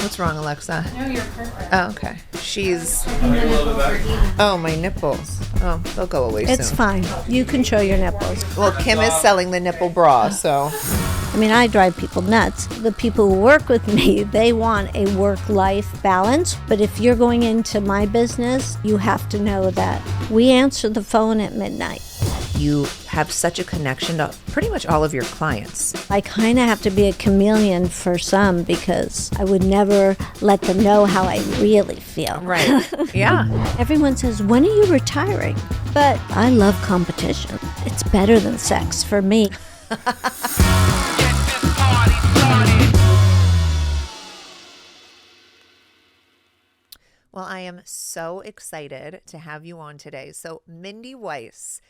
What's wrong, Alexa? No, you're perfect. Oh, okay. She's... Oh, my nipples. Oh, they'll go away soon. It's fine. You can show your nipples. Well, Kim is selling the nipple bra, so... I mean, I drive people nuts. The people who work with me, they want a work-life balance. But if you're going into my business, you have to know that we answer the phone at midnight. You have such a connection to pretty much all of your clients. I kind of have to be a chameleon for some because I would never let them know how I really feel. Right. Yeah. Everyone says, when are you retiring? But I love competition. It's better than sex for me. Well, I am so excited to have you on today. So Mindy Weiss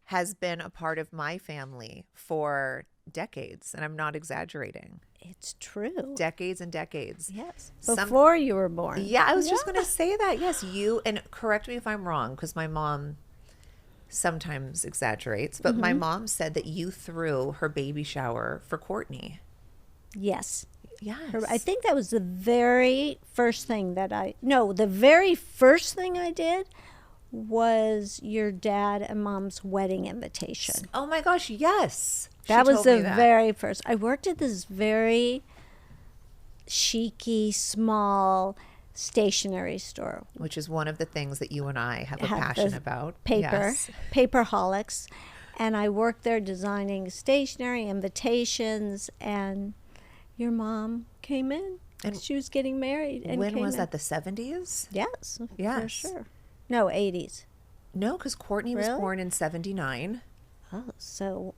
has been a part of my family for decades, and I'm not exaggerating. It's true. Decades and decades. Yes. Before you were born. Yeah, I was just going to say that. Yes, you, and correct me if I'm wrong, because my mom sometimes exaggerates, but my mom said that you threw her baby shower for Courtney. Yes. Yes. I think that was the very first thing the very first thing I did was your dad and mom's wedding invitation. Oh my gosh, yes. That was the very first. I worked at this very chic-y, small stationery store. Which is one of the things that you and I have a passion about. Paperholics. And I worked there designing stationery, invitations, and your mom came in. And she was getting married. And when was that, the 70s? Yes, yes. for sure. No, 80s. No, because Courtney was born in 79. Oh, so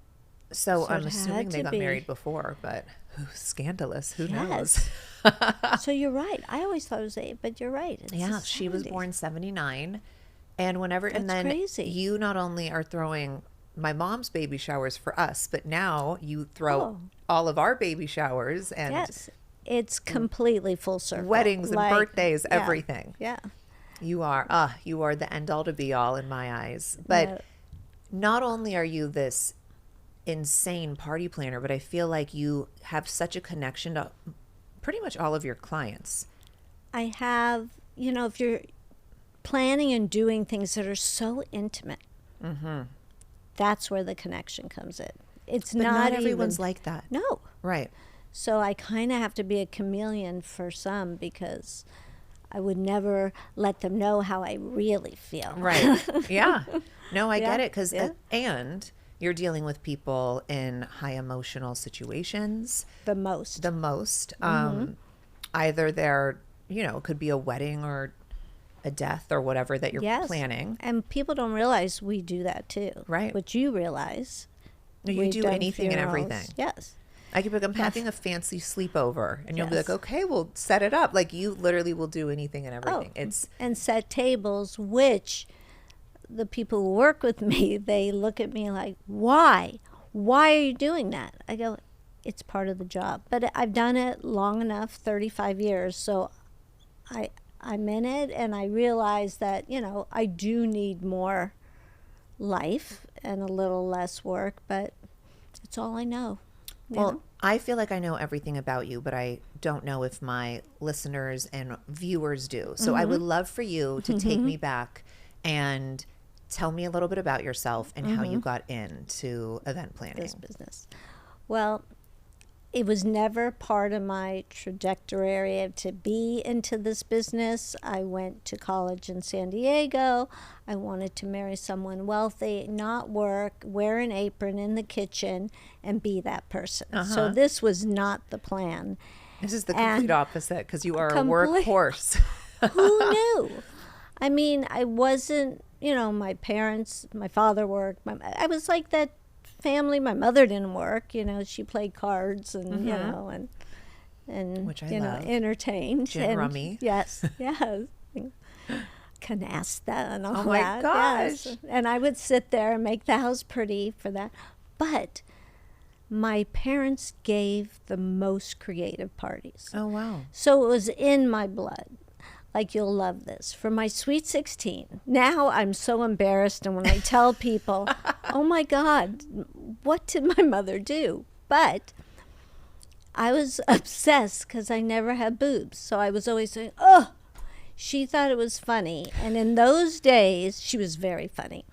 I'm assuming they got married before, but scandalous. Who knows? So you're right. I always thought it was 8, but you're right. It's she was born 79. And then crazy. You not only are throwing my mom's baby showers for us, but now you throw all of our baby showers. And yes, it's completely full circle. Weddings and birthdays, everything. Yeah. You are the end all to be all in my eyes. But not only are you this insane party planner, but I feel like you have such a connection to pretty much all of your clients. I have, if you're planning and doing things that are so intimate, that's where the connection comes in. But not everyone's like that. No. Right. So I kind of have to be a chameleon for some because I would never let them know how I really feel. Right. Yeah. No, I get it. And you're dealing with people in high emotional situations. The most. Either they're, it could be a wedding or a death or whatever that you're planning. And people don't realize we do that too. Right. But you realize. You do anything and everything. Yes. I could be like, I'm having a fancy sleepover, and you'll be like, okay, we'll set it up. Like, you literally will do anything and everything. And set tables, which the people who work with me, they look at me like, why? Why are you doing that? I go, it's part of the job. But I've done it long enough, 35 years, so I'm in it, and I realize that, I do need more life and a little less work, but it's all I know. Well, I feel like I know everything about you, but I don't know if my listeners and viewers do. So I would love for you to take me back and tell me a little bit about yourself and how you got into event planning. This business. Well, it was never part of my trajectory to be into this business. I went to college in San Diego. I wanted to marry someone wealthy, not work, wear an apron in the kitchen, and be that person. So this was not the plan. This is the complete opposite because you are a workhorse. Who knew? I mean, I wasn't, my parents, my father worked. I was like that family. My mother didn't work, she played cards and and which I love. Entertained. Gin rummy. Yes. Canasta and all that. Oh my gosh. Yes. And I would sit there and make the house pretty for that. But my parents gave the most creative parties. Oh wow. So it was in my blood. Like, you'll love this. For my Sweet 16, now I'm so embarrassed, and when I tell people, oh my God, what did my mother do? But I was obsessed because I never had boobs. So I was always saying, oh, she thought it was funny. And in those days, she was very funny.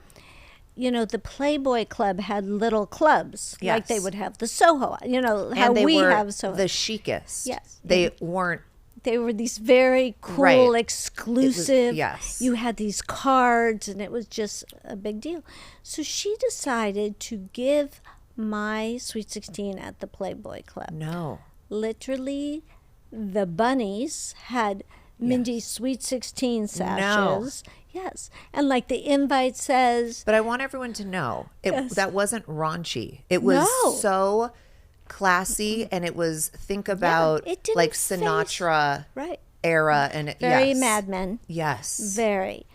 You know, the Playboy Club had little clubs. Yes. Like they would have the Soho. You know, how And they we were have Soho. the chicest. Yes. They weren't. They were these very cool, Right. exclusive. yes. You had these cards, and it was just a big deal. So she decided to give my Sweet 16 at the Playboy Club. No. Literally, the bunnies had Mindy's Sweet 16 sashes. Yes. And like the invite says, But I want everyone to know Yes. that wasn't raunchy. It was No. so classy, and it was think about it didn't like face- Sinatra right, era, and very yes. Mad Men. Yes. Very.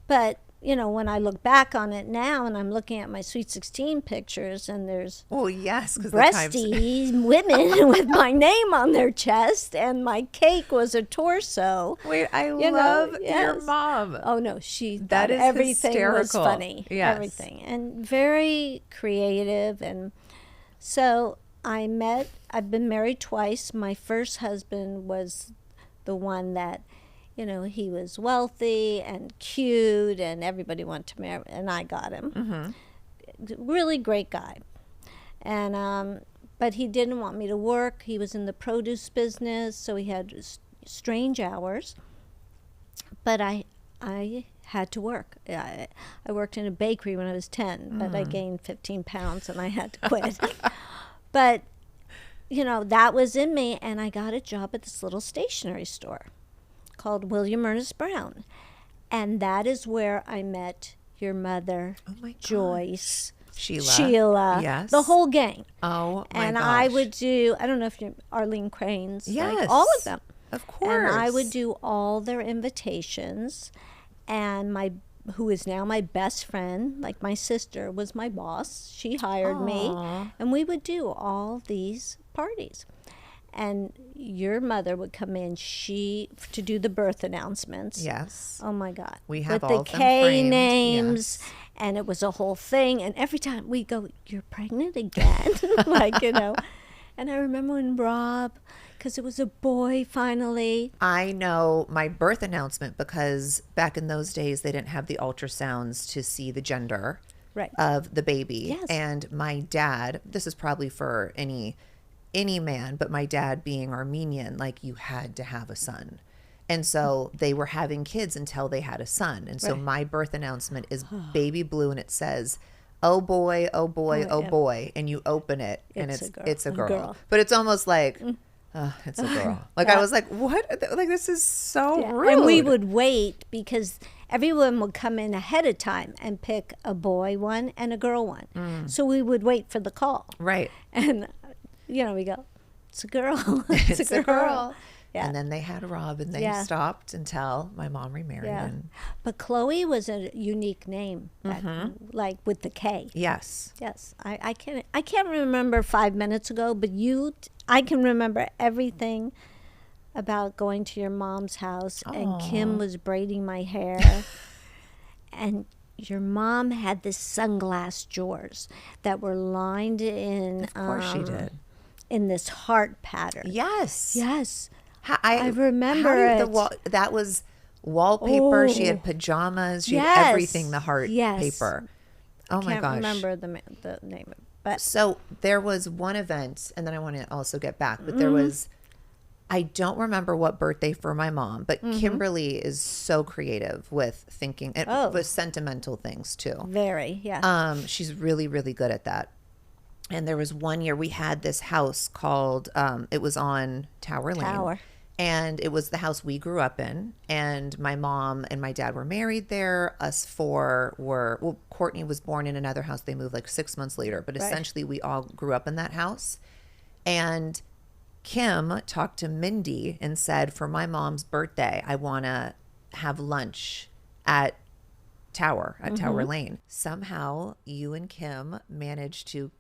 But, you know, when I look back on it now and I'm looking at my Sweet 16 pictures and there's Well, yes, because breasty women with my name on their chest and my cake was a torso. Wait, I You know, love your yes. mom. Oh, no, she That thought is everything was hysterical. funny. Yes. Everything. And very creative. And so I've been married twice. My first husband was the one that, you know, he was wealthy and cute and everybody wanted to marry, and I got him. Really great guy. And, but he didn't want me to work. He was in the produce business, so he had strange hours. But I had to work. I worked in a bakery when I was 10, but I gained 15 pounds and I had to quit. But, you know, that was in me, and I got a job at this little stationery store called William Ernest Brown. And that is where I met your mother, Oh my gosh. Joyce, Sheila. Yes. the whole gang. Oh my And gosh. I would do, I don't know if you, Arlene Cranes, Yes. like all of them. Of course. And I would do all their invitations. And who is now my best friend, like my sister, was my boss. She hired me. Aw. And we would do all these parties. And your mother would come in, to do the birth announcements. Yes. Oh my God. We have with all the of them K framed, names. yes. And it was a whole thing. And every time we go, you're pregnant again? Like, you know. And I remember when Rob, because it was a boy finally. I know my birth announcement because back in those days they didn't have the ultrasounds to see the gender Right. of the baby. Yes. And my dad, this is probably for any man, but my dad being Armenian, like you had to have a son. And so they were having kids until they had a son. And so Right. my birth announcement is baby blue, and it says, oh boy, oh boy, oh yeah. boy. And you open it and It's a girl. it's a A girl. girl. But it's almost like, it's a girl. Like I was like, what? Like this is so Yeah. rude. And we would wait because everyone would come in ahead of time and pick a boy one and a girl one. So we would wait for the call. Right. And, you know, we go, it's a girl. it's a girl. Yeah. And then they had Rob, and they Yeah. stopped until my mom remarried. Yeah. And But Khloe was a unique name, like with the K. yes. Yes, I can't remember 5 minutes ago, but I can remember everything about going to your mom's house, and Kim was braiding my hair, and your mom had this sunglass drawers that were lined in. Of course she did. In this heart pattern. Yes. Yes. I remember how did it. that was wallpaper. She Oh. had pajamas. She Yes. had everything. The heart Yes. paper. Oh my Can't gosh. remember the name of it, but So there was one event, and then I want to also get back, but Mm-hmm. there was, I don't remember what birthday for my mom, but Mm-hmm. Kimberly is so creative with thinking and Oh. with sentimental things too. very, yeah. She's really, really good at that. And there was one year we had this house called, it was on Tower Lane. Tower. And it was the house we grew up in. And my mom and my dad were married there. Us four were, well, Courtney was born in another house. They moved like 6 months later. But Right. essentially, we all grew up in that house. And Kim talked to Mindy and said, for my mom's birthday, I want to have lunch at Tower Lane. Somehow, you and Kim managed to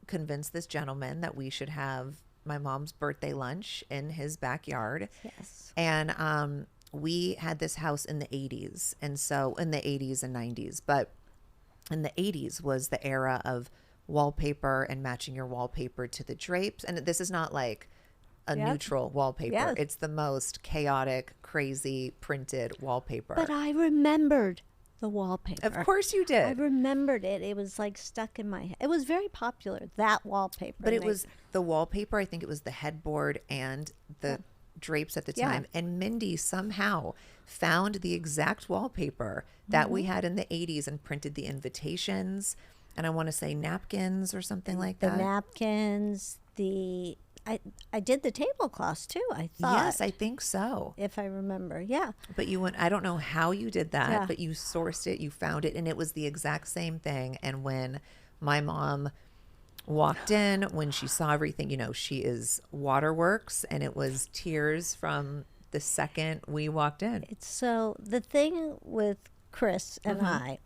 convince this gentleman that we should have my mom's birthday lunch in his backyard. Yes. And we had this house in the 80s. And so in the 80s and 90s, but in the 80s was the era of wallpaper and matching your wallpaper to the drapes. And this is not like a neutral wallpaper. Yes. It's the most chaotic, crazy printed wallpaper. But I remembered the wallpaper. Of course you did. I remembered it. It was like stuck in my head. It was very popular, that wallpaper. But it was the wallpaper. I think it was the headboard and the drapes at the time. And Mindy somehow found the exact wallpaper that we had in the 80s and printed the invitations. And I want to say napkins or something like that. The napkins, I did the tablecloths too, I thought. Yes, I think so. If I remember, yeah. But you went, I don't know how you did that, but you sourced it, you found it, and it was the exact same thing. And when my mom walked in, when she saw everything, you know, she is waterworks, and it was tears from the second we walked in. So the thing with Kris and I,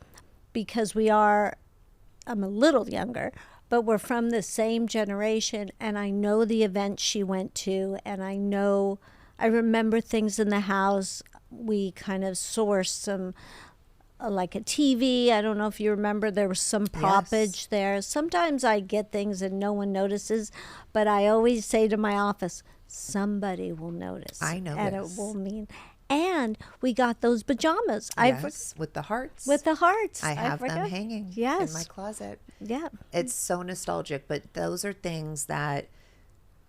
because I'm a little younger, but we're from the same generation, and I know the events she went to, and I remember things in the house. We kind of sourced some, like a TV. I don't know if you remember, there was some proppage there. Sometimes I get things and no one notices, but I always say to my office, somebody will notice. I know. And it will mean. And we got those pajamas. Yes, with the hearts. With the hearts. I have them hanging in my closet. Yeah. It's so nostalgic, but those are things that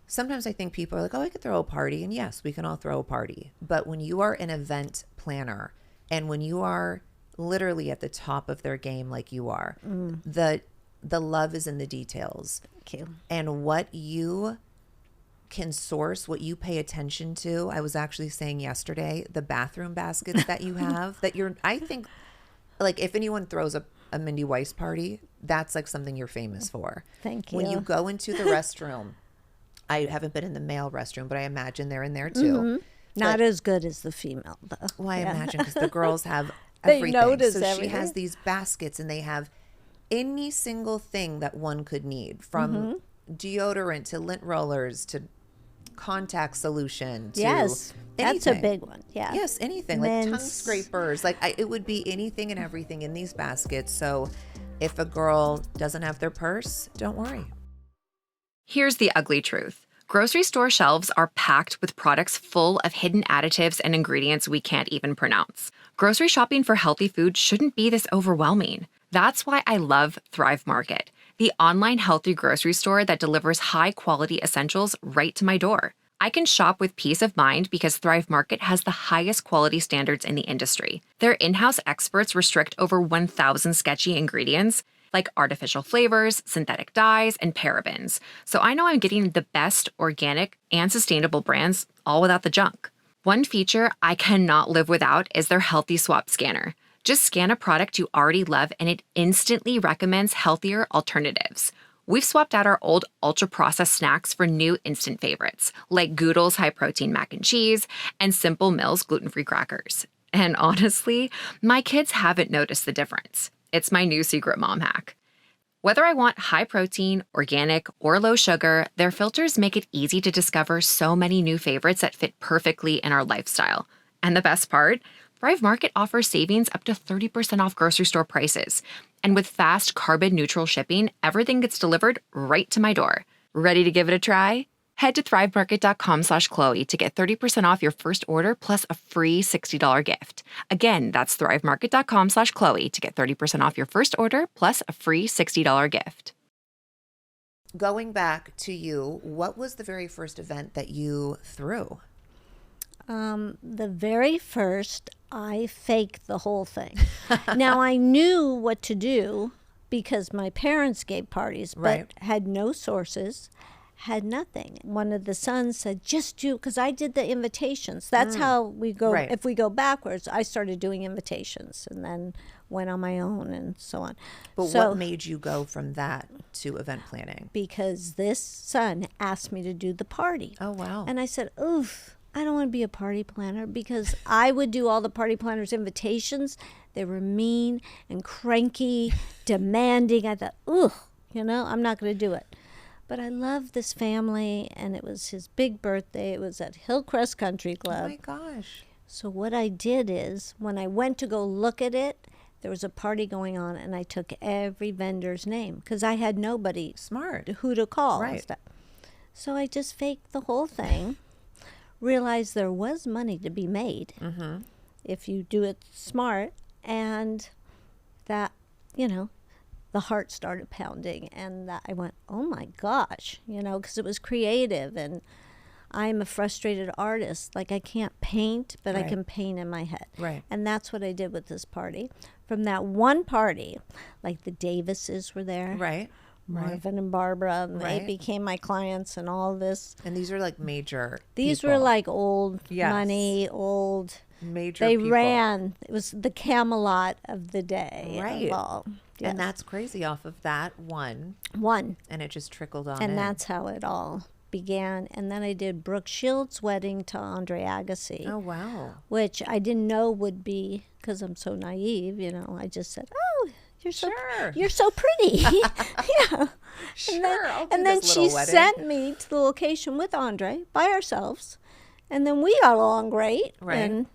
sometimes I think people are like, oh, I could throw a party. And yes, we can all throw a party. But when you are an event planner and when you are literally at the top of their game like you are, the love is in the details. Thank you. And what you can source, what you pay attention to. I was actually saying yesterday, the bathroom baskets that you have, I think, like, if anyone throws a Mindy Weiss party, that's like something you're famous for. Thank you. When you go into the restroom, I haven't been in the male restroom, but I imagine they're in there too. Not as good as the female, though. Well, I imagine because the girls have everything. Notice so everything. She has these baskets, and they have any single thing that one could need, from deodorant to lint rollers to contact solution to yes, that's a big one. Yeah. Yes, anything. Like tongue scrapers. Like it would be anything and everything in these baskets. So if a girl doesn't have their purse, don't worry. Here's the ugly truth. Grocery store shelves are packed with products full of hidden additives and ingredients we can't even pronounce. Grocery shopping for healthy food shouldn't be this overwhelming. That's why I love Thrive Market, the online healthy grocery store that delivers high-quality essentials right to my door. I can shop with peace of mind because Thrive Market has the highest quality standards in the industry. Their in-house experts restrict over 1,000 sketchy ingredients, like artificial flavors, synthetic dyes, and parabens. So I know I'm getting the best organic and sustainable brands, all without the junk. One feature I cannot live without is their Healthy Swap scanner. Just scan a product you already love and it instantly recommends healthier alternatives. We've swapped out our old ultra-processed snacks for new instant favorites, like Goodle's high-protein mac and cheese and Simple Mills gluten-free crackers. And honestly, my kids haven't noticed the difference. It's my new secret mom hack. Whether I want high protein, organic, or low sugar, their filters make it easy to discover so many new favorites that fit perfectly in our lifestyle. And the best part? Thrive Market offers savings up to 30% off grocery store prices. And with fast carbon-neutral shipping, everything gets delivered right to my door. Ready to give it a try? Head to thrivemarket.com/Khloe to get 30% off your first order plus a free $60 gift. Again, that's thrivemarket.com/Khloe to get 30% off your first order plus a free $60 gift. Going back to you, what was the very first event that you threw? The very first, I faked the whole thing. Now, I knew what to do because my parents gave parties, but had no sources, had nothing. One of the sons said, just do, because I did the invitations. That's how we go. Right. If we go backwards, I started doing invitations and then went on my own and so on. But what made you go from that to event planning? Because this son asked me to do the party. Oh, wow. And I said, oof, I don't want to be a party planner because I would do all the party planners' invitations. They were mean and cranky, demanding. I thought, ooh, I'm not going to do it. But I love this family, and it was his big birthday. It was at Hillcrest Country Club. Oh, my gosh. So what I did is, when I went to go look at it, there was a party going on, and I took every vendor's name because I had nobody Smart. who to call. And Right. stuff. So I just faked the whole thing, realized there was money to be made if you do it smart, and that, the heart started pounding, and that I went, oh my gosh, because it was creative, and I'm a frustrated artist. Like, I can't paint, but I Right. can paint in my head. Right. And that's what I did with this party. From that one party, like the Davises were there. Right. Right. Marvin and Barbara, and they Right. became my clients and all this. And these are like major These people. were like old Yes. money, old. major They people. ran. It was the Camelot of the day. Right. Of all. Yes. And that's crazy off of that one. and it just trickled on and in. that's how it all began. And then I did Brooke Shields' wedding to Andre Agassi. Oh, wow. Which I didn't know would be, because I'm so naive, I just said, oh, you're so, Sure. you're so pretty. Yeah. Sure, I'll do And then this she little wedding. sent me to the location with Andre by ourselves. And then we got along great. Right. And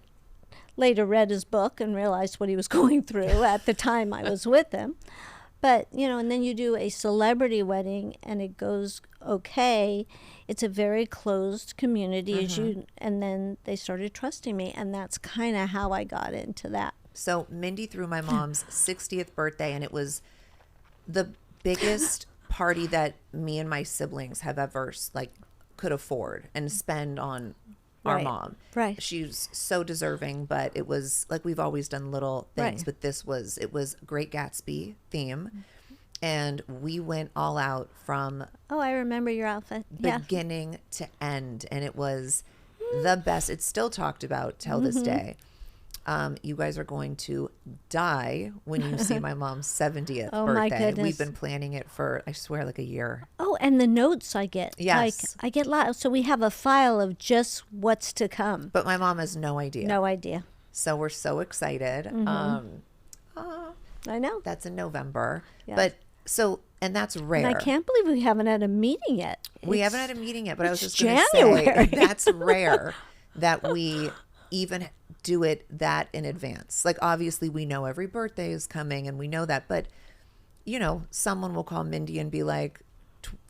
later read his book and realized what he was going through at the time I was with him. But, and then you do a celebrity wedding and it goes okay. It's a very closed community and then they started trusting me, and that's kind of how I got into that. So Mindy threw my mom's 60th birthday, and it was the biggest party that me and my siblings have ever could afford and spend on our Right. mom. Right. She's so deserving, but it was like we've always done little things, Right. but it was Great Gatsby theme, and we went all out from Oh, I remember your outfit. Yeah. beginning to end, and it was the best. It's still talked about till this day. You guys are going to die when you see my mom's 70th Oh, my birthday. goodness. We've been planning it for, I swear, like a year. Oh, and the notes I get. Yes. I get lots. So we have a file of just what's to come. But my mom has no idea. No idea. So we're so excited. I know. That's in November. Yes. But so, and that's rare. And I can't believe we haven't had a meeting yet. We It's- haven't had a meeting yet, but I was it's just going to January. say that's rare that we even do it that in advance. Like, obviously we know every birthday is coming and we know that, but someone will call Mindy and be like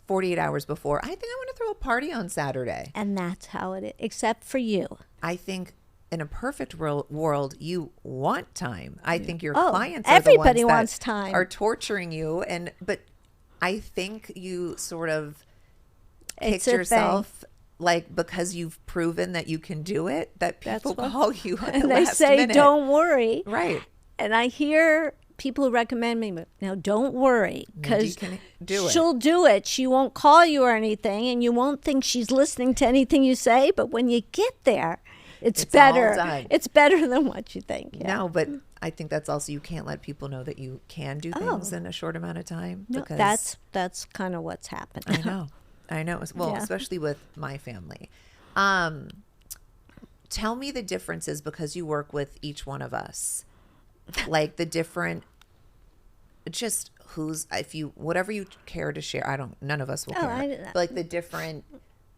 48 hours before, I think I want to throw a party on Saturday. And that's how it is, except for you. I think in a perfect world, you want time. I think your Oh, clients are everybody the ones wants that time. are torturing you. But I think you sort of It's kicked a yourself, like, because you've proven that you can do it, that That's people what- call you at the And they last say, minute. don't worry. Right. And I hear people who recommend me, now don't worry, because can do it. she'll do it. She won't call you or anything, and you won't think she's listening to anything you say. But when you get there, it's It's better. all done. It's better than what you think. Yeah. No, but I think that's also, you can't let people know that you can do things in a short amount of time. No, because that's kind of what's happened. I know. Well, Yeah. especially with my family. Tell me the differences, because you work with each one of us, like the different, just whatever you care to share. None of us will care. But like the different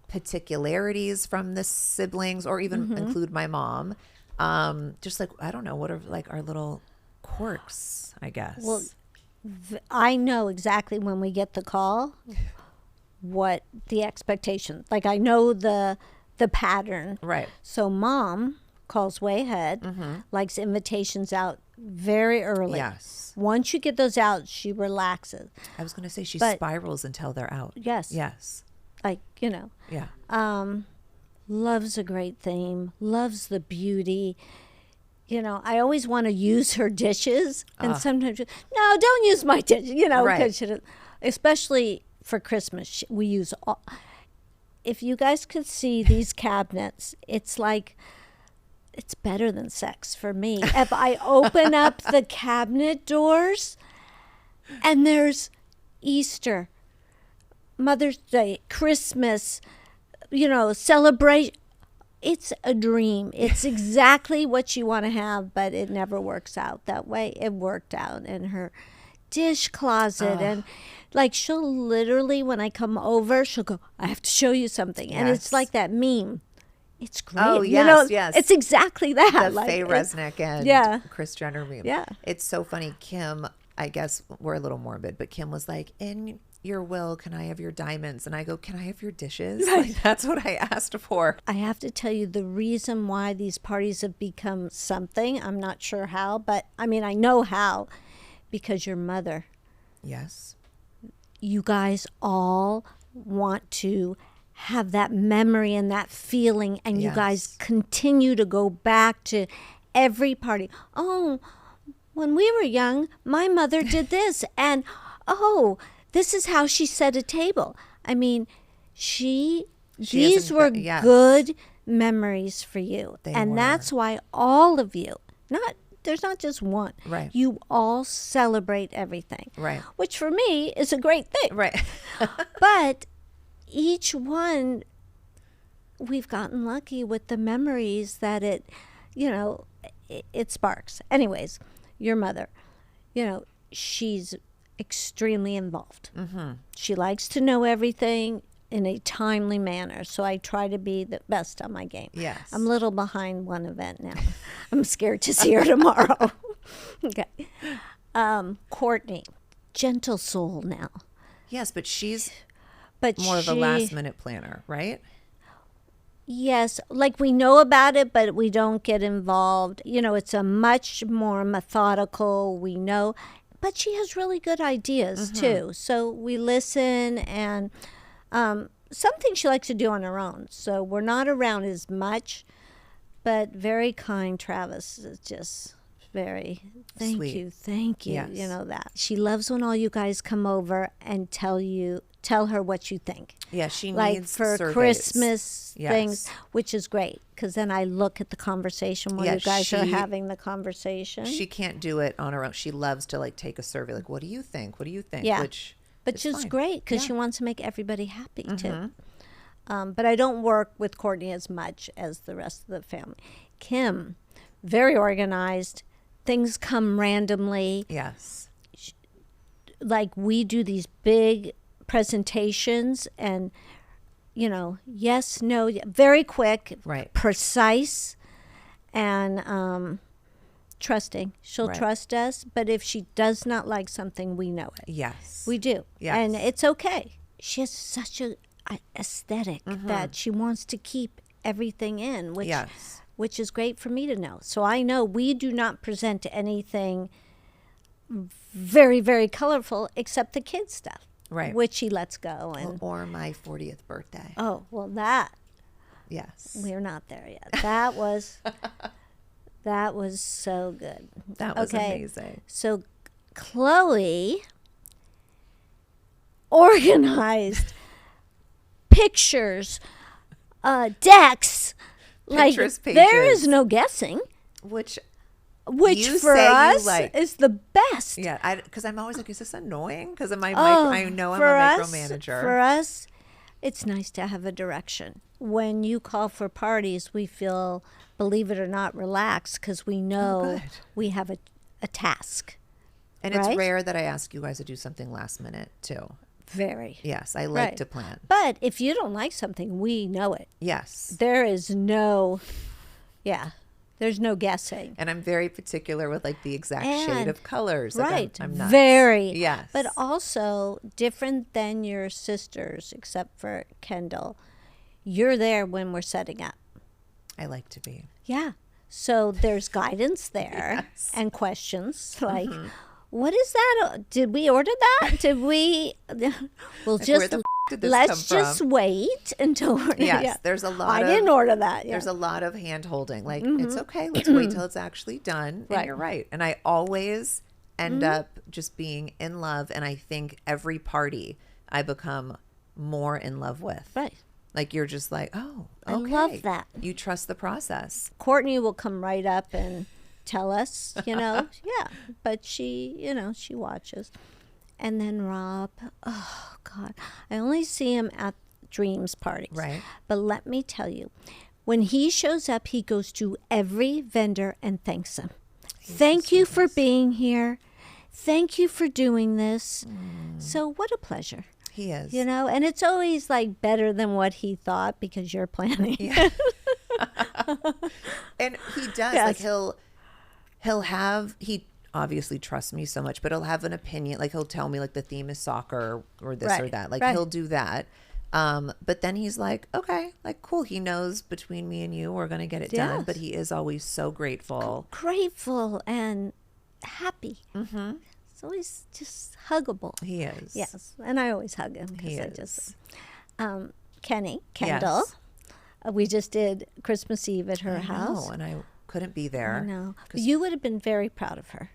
particularities from the siblings, or even include my mom. Just like, I don't know, what are like our little quirks, I guess. Well, I know exactly when we get the call what the expectation. Like, I know the pattern. Right. So mom calls way ahead, likes invitations out very early. Yes. Once you get those out, she relaxes. I was going to say she But- spirals until they're out. Yes. Yes. Like, Yeah. loves a great theme, loves the beauty. I always want to use her dishes, and sometimes, no, don't use my dishes, Right. because especially for Christmas, we use all. If you guys could see these cabinets, it's like, it's better than sex for me. If I open up the cabinet doors and there's Easter, Mother's Day, Christmas, celebration. It's a dream. It's exactly what you want to have, but it never works out that way. It worked out in her dish closet. And like, she'll literally, when I come over, she'll go, I have to show you something. And it's Yes. like that meme. It's great. Oh, You yes, know, yes. it's exactly that. The Faye Resnick and yeah. Kris Jenner meme. Yeah. It's so funny. Kim, I guess we're a little morbid, but Kim was like, in your will, can I have your diamonds? And I go, can I have your dishes? Right. Like, that's what I asked for. I have to tell you the reason why these parties have become something, I'm not sure how, but I mean, I know how, because your mother, Yes. you guys all want to have that memory and that feeling, and you guys continue to go back to every party. Oh, when we were young, my mother did this, and oh, this is how she set a table. I mean, these were good memories for you. And that's why all of you, there's not just one. Right. You all celebrate everything. Right. Which for me is a great thing. Right. But each one, we've gotten lucky with the memories that it sparks. Anyways, your mother, she's extremely involved. Mm-hmm. She likes to know everything in a timely manner. So I try to be the best on my game. Yes. I'm a little behind one event now. I'm scared to see her tomorrow. Okay. Courtney, gentle soul now. Yes, but she's But more of a last minute planner, right? Yes, like we know about it, but we don't get involved. It's a much more methodical, we know, but she has really good ideas too. So we listen, and something she likes to do on her own. So we're not around as much, but very kind. Travis is just very, thank you. Yes. That. She loves when all you guys come over and tell her what you think. Yeah, she Like needs for surveys. Christmas Yes. things, which is great, because then I look at the conversation while you guys are having the conversation. She can't do it on her own. She loves to take a survey. Like, what do you think? What do you think? Yeah. But it's fine. Great, because she wants to make everybody happy too. But I don't work with Courtney as much as the rest of the family. Kim, very organized. Things come randomly. Yes. Like we do these big presentations, and yes, no, very quick, Right. precise, and trusting. She'll trust us, but if she does not like something, we know it. Yes. We do. Yes. And it's okay. She has such a aesthetic that she wants to keep everything in, which is great for me to know. So I know we do not present anything very, very colorful except the kids stuff. Right. Which he lets go. And or my 40th birthday. oh, well, that Yes. we're not there yet. That was so good. That was amazing. So Khloé organized pictures, decks. Pinterest pages. There is no guessing. Which Which you for say you us like. is the best. Yeah, because I'm always like, is this annoying? Because I know I'm a for us- micromanager. For us, it's nice to have a direction. When you call for parties, we feel, believe it or not, relaxed, because we know good. we have a task. And it's right? rare that I ask you guys to do something last minute, too. Very. Yes, I like Right. to plan. But if you don't like something, we know it. Yes. There is no, there's no guessing. And I'm very particular with the exact shade And- of colors. Right. I'm not. Very. Yes. But also different than your sisters, except for Kendall. You're there when we're setting up. I like to be. Yeah. So there's guidance there Yes. and questions like, what is that? Did we order that? Did we? We'll Where just the did this let's come just from? wait until we're Yes, there's a lot I of. didn't order that. Yeah. There's a lot of hand holding. It's okay. Let's wait till it's actually done. And Right. you're right. And I always end up just being in love. And I think every party I become more in love with. Right. You're just like, oh, I okay. love that. You trust the process. Courtney will come right up and tell us, yeah, but she watches. And then Rob, oh God, I only see him at Dreams parties. Right. But let me tell you, when he shows up, he goes to every vendor and thanks them. Thank you for being here. Thank you for doing this. So what a pleasure. He is. And it's always better than what he thought because you're planning. Yeah. And he does. Yes. Like he obviously trusts me so much, but he'll have an opinion. Like he'll tell me like the theme is soccer or this or Right, that. Like right. he'll do that. But then he's like, okay, like cool. He knows between me and you, we're going to get it done. Yes. But he is always so grateful. Grateful and happy. Mm-hmm. It's always just huggable. He is. Yes, and I always hug him. He I is. just, Kendall. Yes. We just did Christmas Eve at her I house. know, and I couldn't be there. I know. You would have been very proud of her.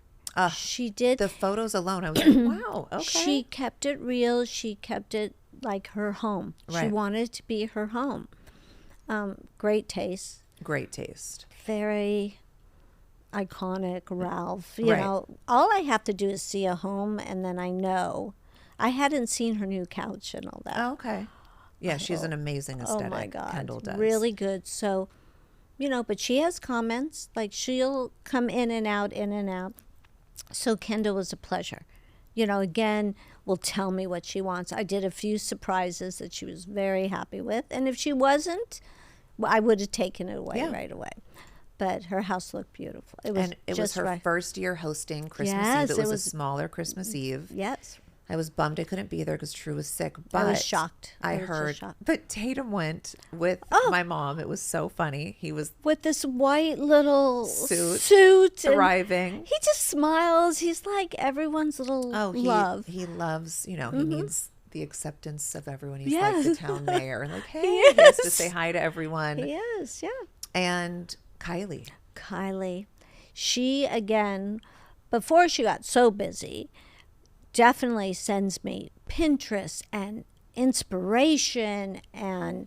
She did. The photos alone, I was like, wow, okay. She kept it real. She kept it like her home. She Right. wanted it to be her home. Great taste. Great taste. Very iconic Ralph. You Right. know, all I have to do is see a home and then I know. I hadn't seen her new couch and all that. Oh, okay. Yeah, she's an amazing aesthetic. Oh my God. Kendall does. Really good. So, you know, but she has comments. Like she'll come in and out, in and out. So Kendall was a pleasure. You know, again, will tell me what she wants. I did a few surprises that she was very happy with. And if she wasn't, well, I would have taken it away right away. But her house looked beautiful. It was And it was just her right. first year hosting Christmas Yes, Eve. it It was was- a smaller Christmas Eve. Yes. I was bummed I couldn't be there because True was sick. But I was shocked. I I was just heard. shocked. But Tatum went with my mom. It was so funny. He was With this white little Suit. and thriving. he just smiles. He's like everyone's little Oh, love. he loves, you know, he needs the acceptance of everyone. He's Yes. like the town mayor. And like, hey, He he has to is. say hi to everyone. He is, yeah. And Kylie. She, again, before she got so busy, definitely sends me Pinterest and inspiration and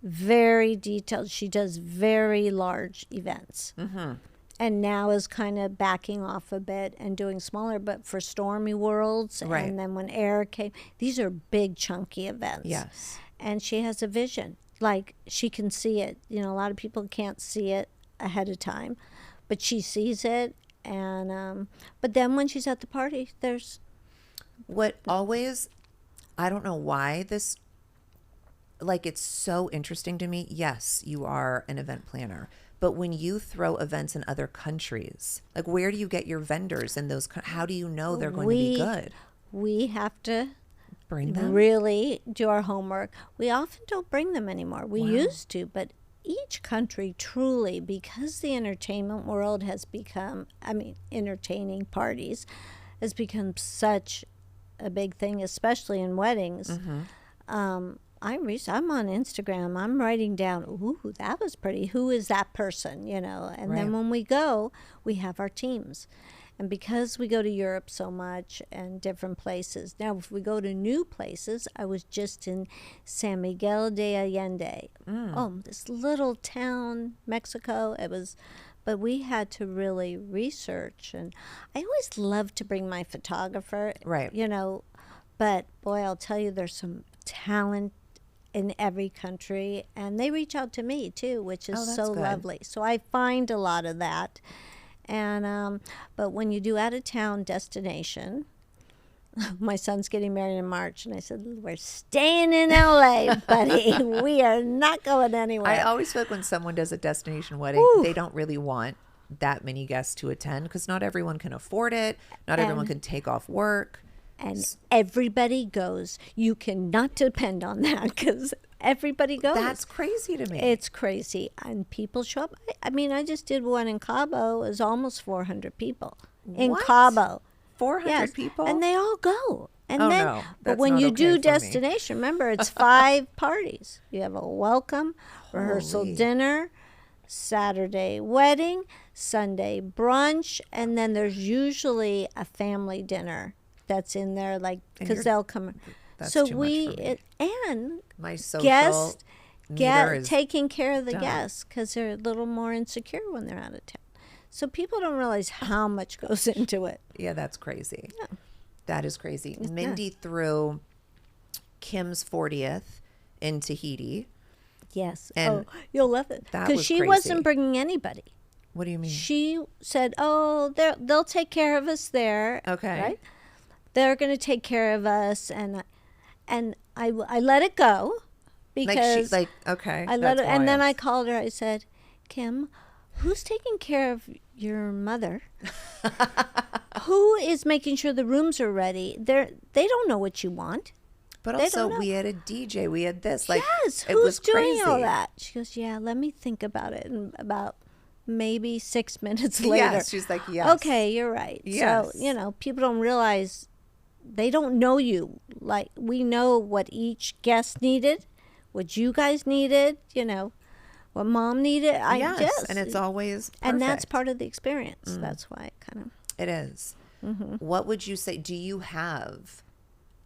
very detailed. She does very large events. Mm-hmm. And now is kind of backing off a bit and doing smaller, but for Stormy Worlds. Right. And then when Air came, these are big, chunky events. Yes. And she has a vision. Like, she can see it. You know, a lot of people can't see it ahead of time, but she sees it. And but then when she's at the party, there's What always, I don't know why this, like, it's so interesting to me. Yes, you are an event planner, but when you throw events in other countries, like, where do you get your vendors and those? How do you know they're going to be good? We have to Bring them. really do our homework. We often don't bring them anymore. We used to, but each country truly, because the entertainment world has become, entertaining parties has become such a big thing, especially in weddings. I'm on Instagram. I'm writing down, ooh, that was pretty. Who is that person? You know, and then Right. when we go, we have our teams. And because we go to Europe so much and different places, now if we go to new places, I was just in San Miguel de Allende. Oh, this little town, Mexico. But we had to really research. And I always love to bring my photographer. Right. You know, but boy, I'll tell you, there's some talent in every country. And they reach out to me too, which is that's so good. lovely. So I find a lot of that. And but when you do out of town destination, my son's getting married in March, and I said, we're staying in LA, buddy. We are not going anywhere. I always feel like when someone does a destination wedding, they don't really want that many guests to attend because not everyone can afford it. Not everyone can take off work. And everybody goes. You cannot depend on that because everybody goes. That's crazy to me. It's crazy. And people show up. I just did one in Cabo. It was almost 400 people in What? Cabo. 400 Yes, people? and they all go. And Oh, then, no. but That's when not you okay do for me. destination, remember it's 5 parties. You have a welcome, rehearsal Holy. dinner, Saturday wedding, Sunday brunch, and then there's usually a family dinner that's in there, like because you're- they'll come. that's So too much for me. and My social guest meter is taking care of the done. guests because they're a little more insecure when they're out of town. So people don't realize how much goes into it. Yeah, that's crazy. That is crazy. Mindy threw Kim's 40th in Tahiti. Yes. And you'll love it. that Because was she crazy. wasn't bringing anybody. What do you mean? She said, oh, they'll take care of us there. Okay. Right? They're going to take care of us. And I let it go. because okay, I let her, that's and then wild. I called her. I said, Kim, who's taking care of your mother? Who is making sure the rooms are ready? They don't know what you want. But They also, don't know. we had a DJ. We had this. Yes, it who's was doing all crazy. that? She goes, yeah, let me think about it. And about maybe 6 minutes later. Yes, she's like, yes. Okay, you're right. Yes. So, people don't realize they don't know you. Like, we know what each guest needed, what you guys needed, what mom needed. Yes, and it's always perfect. And that's part of the experience. That's why it kind of. It is. What would you say? Do you have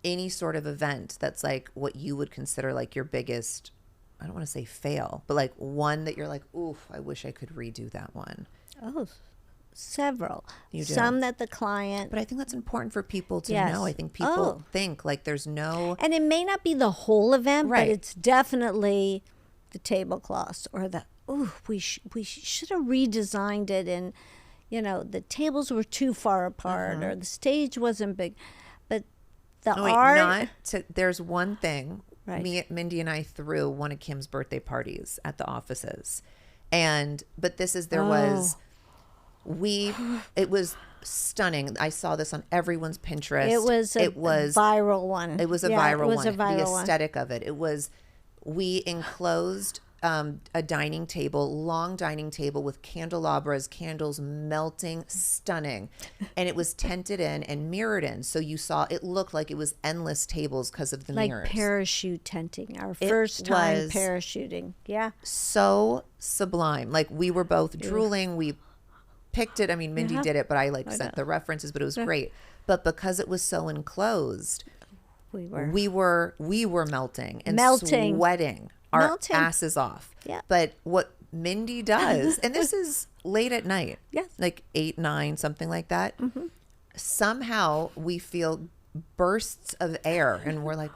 any sort of event that's like what you would consider like your biggest, I don't want to say fail, but like one that you're like, oof, I wish I could redo that one? Oh, several. You do. Some that the client. But I think that's important for people to Yes. know. I think people think like there's no. And it may not be the whole event, Right. but it's definitely the tablecloths or we should have redesigned it, and the tables were too far apart or the stage wasn't big. But the art. There's one thing. Right. Mindy and I threw one of Kim's birthday parties at the offices, but it was stunning. I saw this on everyone's Pinterest. It was a viral one. It was a Yeah, viral it was one. a viral The one. aesthetic of it. We enclosed a dining table, long dining table with candelabras, candles melting, stunning. And it was tented in and mirrored in. So it looked like it was endless tables because of the Like mirrors. parachute tenting, our first time was- parachuting. Yeah. So sublime. Like we were both drooling. We picked it. I mean, Mindy did it, but I sent the references, but it was great. But because it was so enclosed, We were melting and Melting. sweating our Melting. asses off. Yeah. But what Mindy does, and this is late at night, Yes. like 8, 9, something like that. Somehow we feel bursts of air, and we're like,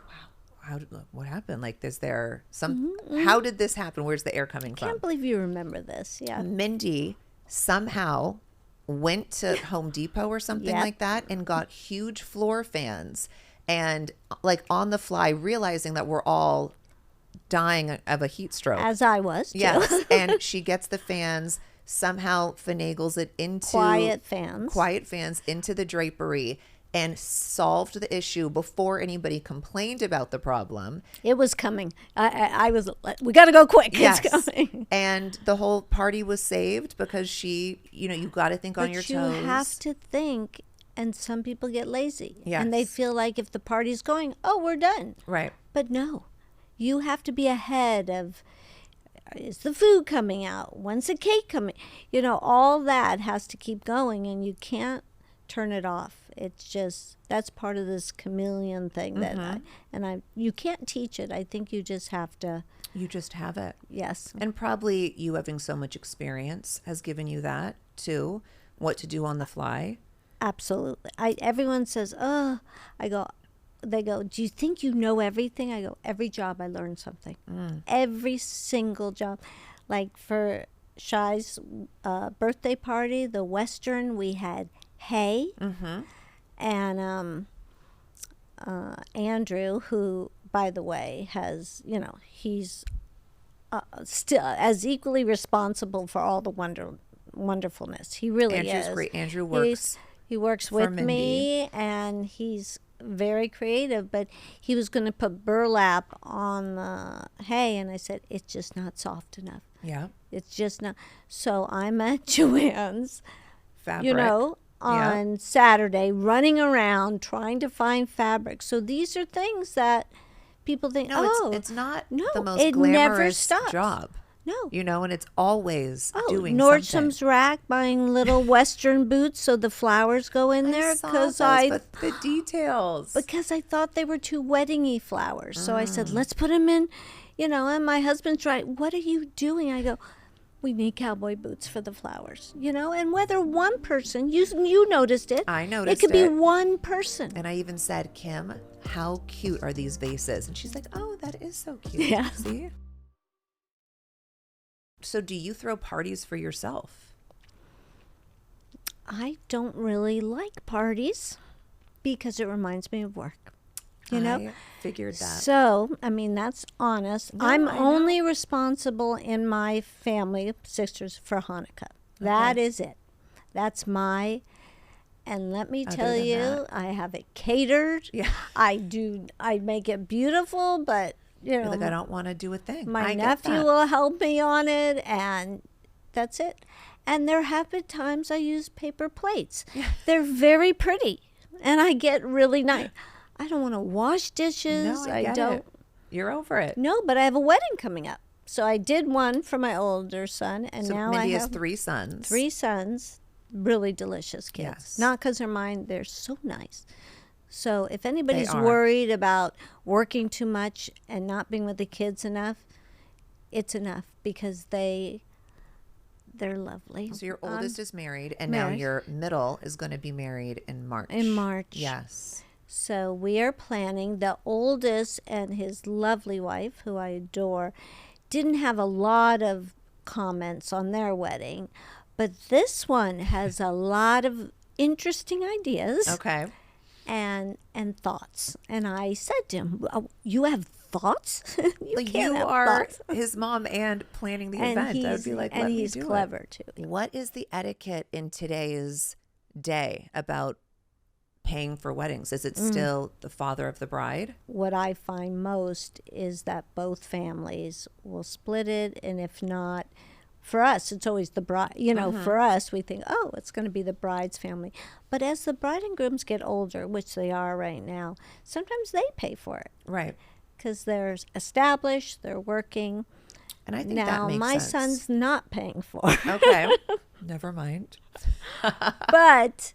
wow, what happened? Like, is there some? How did this happen? Where's the air coming from? Can't believe you remember this. Yeah. Mindy somehow went to Home Depot or something Yep. like that and got huge floor fans, and like on the fly realizing that we're all dying of a heat stroke. As I was, too. Yes. And she gets the fans, somehow finagles it into Quiet fans into the drapery, and solved the issue before anybody complained about the problem. It was coming. I was, we got to go quick. Yes. It's coming. And the whole party was saved because she, you got to think on your But you toes. have to think, and some people get lazy. Yes. And they feel like if the party's going, we're done. Right. But no, you have to be ahead of, is the food coming out? When's the cake coming? All that has to keep going, and you can't turn it off. It's just, that's part of this chameleon thing that you can't teach it. I think you just have to. You just have it. Yes. And probably you having so much experience has given you that too, what to do on the fly. Absolutely. Everyone says, they go, do you think you know everything? I go, every job I learn something. Every single job. Like for Shai's birthday party, the Western, we had hay. And Andrew, who, by the way, has, he's still as equally responsible for all the wonderfulness. He really Andrew's is. great. Andrew works. He works for with Mindy. me, and he's very creative. But he was going to put burlap on the hay, and I said, it's just not soft enough. Yeah. It's just not. So I'm at Joanne's, Fabric. on Saturday, running around trying to find fabric. So these are things that people think, No, it's not the most it never glamorous stops. job. No. And it's always doing Nordstrom's something. Rack buying little Western boots so the flowers go in there but the details. because I thought they were too wedding-y flowers. So I said, let's put them in, and my husband's right. What are you doing? I go, we need cowboy boots for the flowers, and whether one person, you noticed it. I noticed it. could be it. one person. And I even said, Kim, how cute are these vases? And she's like, oh, that is so cute. Yeah. See? So do you throw parties for yourself? I don't really like parties because it reminds me of work. you know? I figured that. So, I mean, that's honest. No, I'm I know. only responsible in my family, sisters, for Hanukkah. That is it. That's my, and let me tell than you, that. I have it catered. Yeah. I make it beautiful, but, you You're know, like, I don't want to do a thing. my I get nephew that. will help me on it, and that's it. And there have been times I use paper plates. They're very pretty, and I get really nice. I don't want to wash dishes. No, I get don't. it. You're over it. No, but I have a wedding coming up. So I did one for my older son, and So now Mindy I has have 3 sons. 3 sons, really delicious kids. Yes. Not because they're mine, they're so nice. So if anybody's are. worried about working too much and not being with the kids enough, it's enough because they're lovely. So your oldest is married, and now married. your middle is going to be married in March. In March. Yes. So we are planning. The oldest and his lovely wife, who I adore, didn't have a lot of comments on their wedding, but this one has a lot of interesting ideas Okay. and thoughts. And I said to him, "Oh, you have thoughts? Like can't you have are thoughts." his mom and planning the And event. I would be like, and let me he's do clever too. it. What is the etiquette in today's day about paying for weddings? Is it still the father of the bride? What I find most is that both families will split it, and if not, for us, it's always the bride. You know, for us, we think, oh, it's going to be the bride's family. But as the bride and grooms get older, which they are right now, sometimes they pay for it Right. because they're established, they're working. And I think Now, that makes my sense. son's not paying for it. Okay. Never mind. But,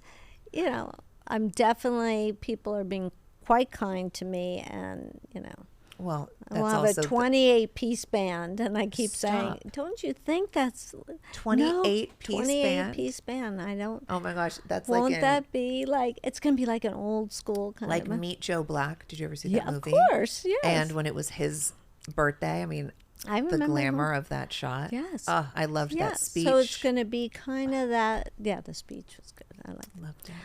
you know, I'm definitely, people are being quite kind to me, and, you know, Well, that's we'll have also a 28-piece band, and I keep saying, Stop. don't you think that's 28-piece 28-piece band? I don't. Oh my gosh, that's Won't like that be like? It's gonna be like an old school kind like of. a- Meet Joe Black. Did you ever see Yeah, that of movie? course, yes. And when it was his birthday, I mean, I the remember glamour of that shot. Yes. Oh, I loved Yeah, that speech. so it's gonna be kind of that. Yeah, the speech was good. I like. Loved it.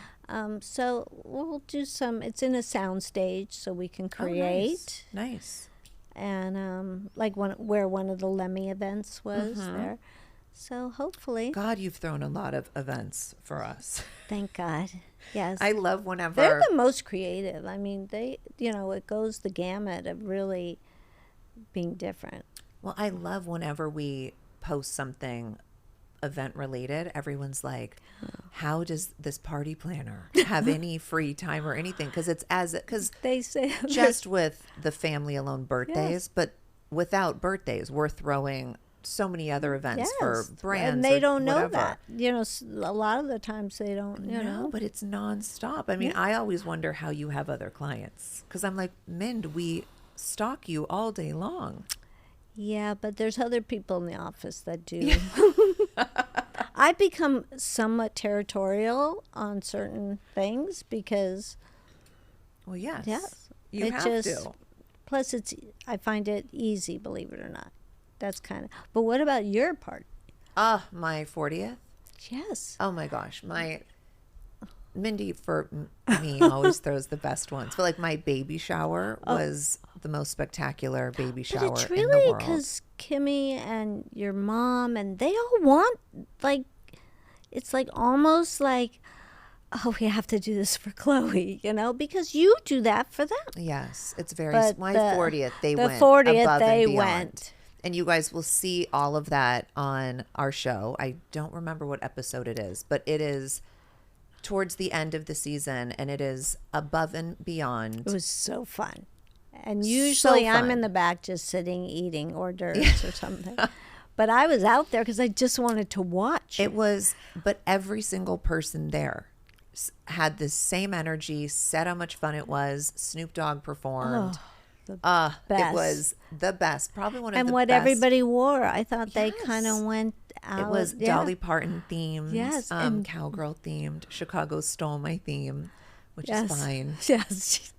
So we'll do some. It's in a sound stage, so we can Oh, create. nice. And like where one of the Lemmy events was there. So hopefully, God, you've thrown a lot of events for us. thank God. Yes. I love whenever. They're the most creative. I mean, it goes the gamut of really being different. Well, I love whenever we post something event related. Everyone's like, how does this party planner have any free time or anything? Because They say just with the family alone birthdays, but without birthdays, we're throwing so many other events for brands. and they or don't know whatever. that. You know, a lot of the times they don't. You No, know, but it's nonstop. I mean, I always wonder how you have other clients because I'm like, Mind, we stalk you all day long. yeah, but there's other people in the office that do. I've become somewhat territorial on certain things because, Well, yes, yes, you it have just, to. Plus, I find it easy, believe it or not. That's kind of. But what about your part? My 40th. Yes. Oh my gosh, my Mindy for me always throws the best ones. But like my baby shower was the most spectacular baby shower But it's in the really world. because Kimmy and your mom and they all want, like, it's like almost like, oh, we have to do this for Khloe, you know, because you do that for them. Yes, it's very But my the- 40th. They the went 40th above they and beyond. went. And you guys will see all of that on our show. I don't remember what episode it is, but it is towards the end of the season, and it is above and beyond. It was so fun. And usually I'm fun. in the back just sitting, eating hors d'oeuvres or something. But I was out there because I just wanted to watch. It was, but every single person there had the same energy, said how much fun it was. Snoop Dogg performed. It best. was the best. Probably one of and the what best. everybody wore. I thought they kind Yes. of went out. It was yeah. Dolly Parton themed, Yes, and- cowgirl themed. Chicago stole my theme, which Yes. is fine. Yes.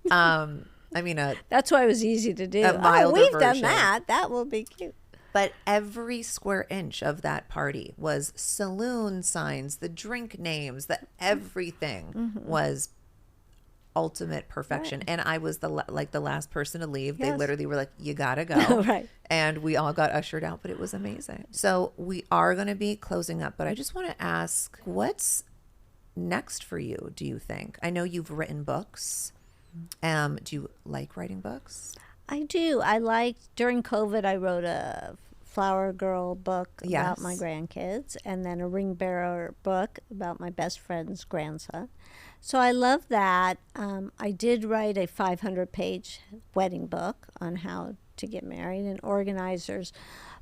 I mean, That's why it was easy to do. A milder We've done version. that. That will be cute. but every square inch of that party was saloon signs, the drink names, the everything was ultimate perfection. Right. And I was the last person to leave. They Yes. literally were like, you gotta go. Right. And we all got ushered out, but it was amazing. So we are going to be closing up, but I just want to ask, what's next for you, do you think? I know you've written books. Do you like writing books? I do. During COVID, I wrote a Flower Girl book about my grandkids, and then a Ring Bearer book about my best friend's grandson. So I love that. I did write a 500-page wedding book on how to get married and organizers.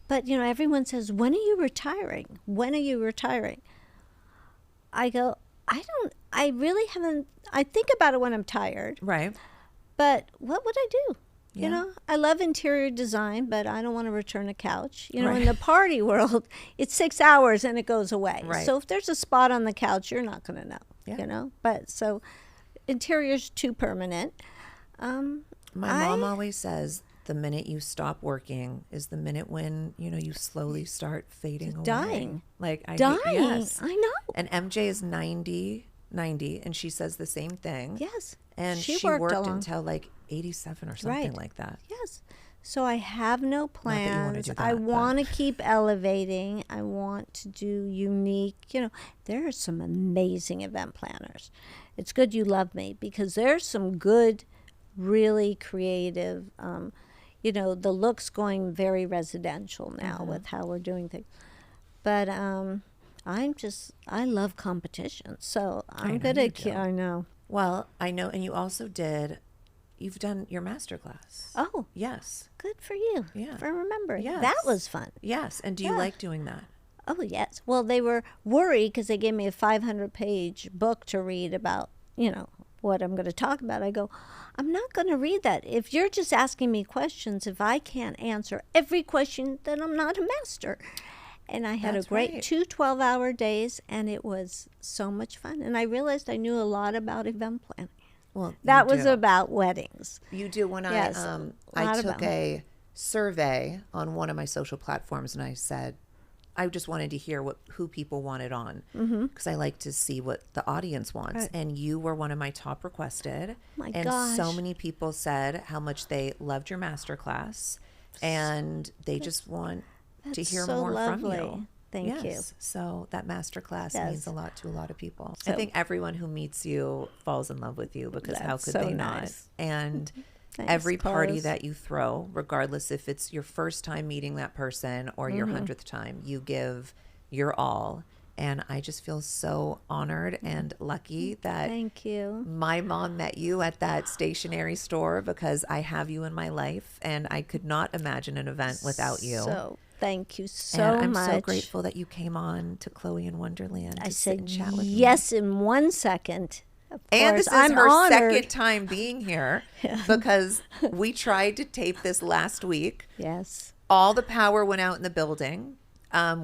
But, everyone says, when are you retiring? When are you retiring? I go, I really haven't. I think about it when I'm tired. Right. But what would I do? Yeah. I love interior design, but I don't want to return a couch. Right. In the party world, it's 6 hours and it goes away. Right. So if there's a spot on the couch, you're not going to know, Yeah. But so interior's too permanent. My mom always says the minute you stop working is the minute when, you slowly start fading away. Dying. Dying. Yes. I know. And MJ is 90, and she says the same thing. Yes. And she worked until 87 or something like that. Yes. So I have no Not that you wanna plans. do that, I but- want to keep elevating. I want to do unique. There are some amazing event planners. It's good you love me because there's some good, really creative, the look's going very residential now with how we're doing things. But I love competition. So I'm going to, I know. Well, I know, and you've done your masterclass. Oh, Yes. good for you. Yeah. For remembering. Yes. That was fun. Yes. And do you Yeah. like doing that? Oh, yes. Well, they were worried because they gave me a 500-page book to read about, what I'm going to talk about. I go, I'm not going to read that. If you're just asking me questions, if I can't answer every question, then I'm not a master. And I had That's a great right. 2 12-hour days, and it was so much fun. And I realized I knew a lot about event planning. Well, That you was do. about weddings. You do. When Yes, I lot took about- a survey on one of my social platforms, and I said, I just wanted to hear who people wanted on because I like to see what the audience wants. Right. And you were one of my top requested. My and gosh. so many people said how much they loved your masterclass, and they just want to That's hear so more lovely. from you. Thank you. So that masterclass Yes. means a lot to a lot of people. I So- think everyone who meets you falls in love with you because how That's could so they nice. not? And Thanks, every party Kris. that you throw, regardless if it's your first time meeting that person or your Mm-hmm. 100th time, you give your all. And I just feel so honored and lucky that Thank you. my mom met you at that stationery store because I have you in my life and I could not imagine an event without you. So thank you so and I'm much. so grateful that you came on to Khloé in Wonderland to I sit said and chat with me. yes in 1 second. Of And course, this is I'm her honored. second time being here because we tried to tape this last week. Yes. All the power went out in the building.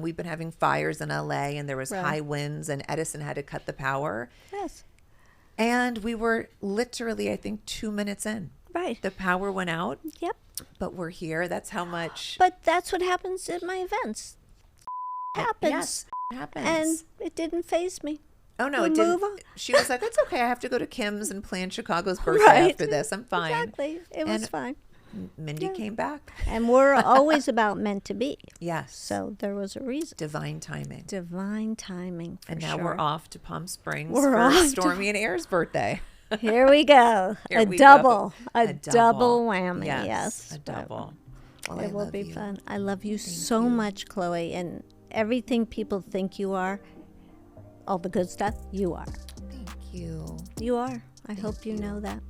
We've been having fires in LA and there was Right. high winds and Edison had to cut the power. Yes. And we were literally, I think, 2 minutes in. Right. The power went out, Yep. but we're here. That's how much But that's what happens at my events. Happens. Yes, it happens. And it didn't faze me. oh no, we it didn't. move on. She was like, "It's okay. I have to go to Kim's and plan Chicago's birthday Right. after this. I'm fine." Exactly. It was And fine. Mindy came back. And we're always about meant to be. Yes. So there was a reason. Divine timing. Divine timing. For And now sure. we're off to Palm Springs We're for off to- Stormy and Air's birthday. Here we go. Here a we double. go. A double whammy. Yes. A double. Well, I It will love be you. fun. I love you so much, Khloé, and everything people think you are, all the good stuff, you are. Thank you. You are. I hope you know that.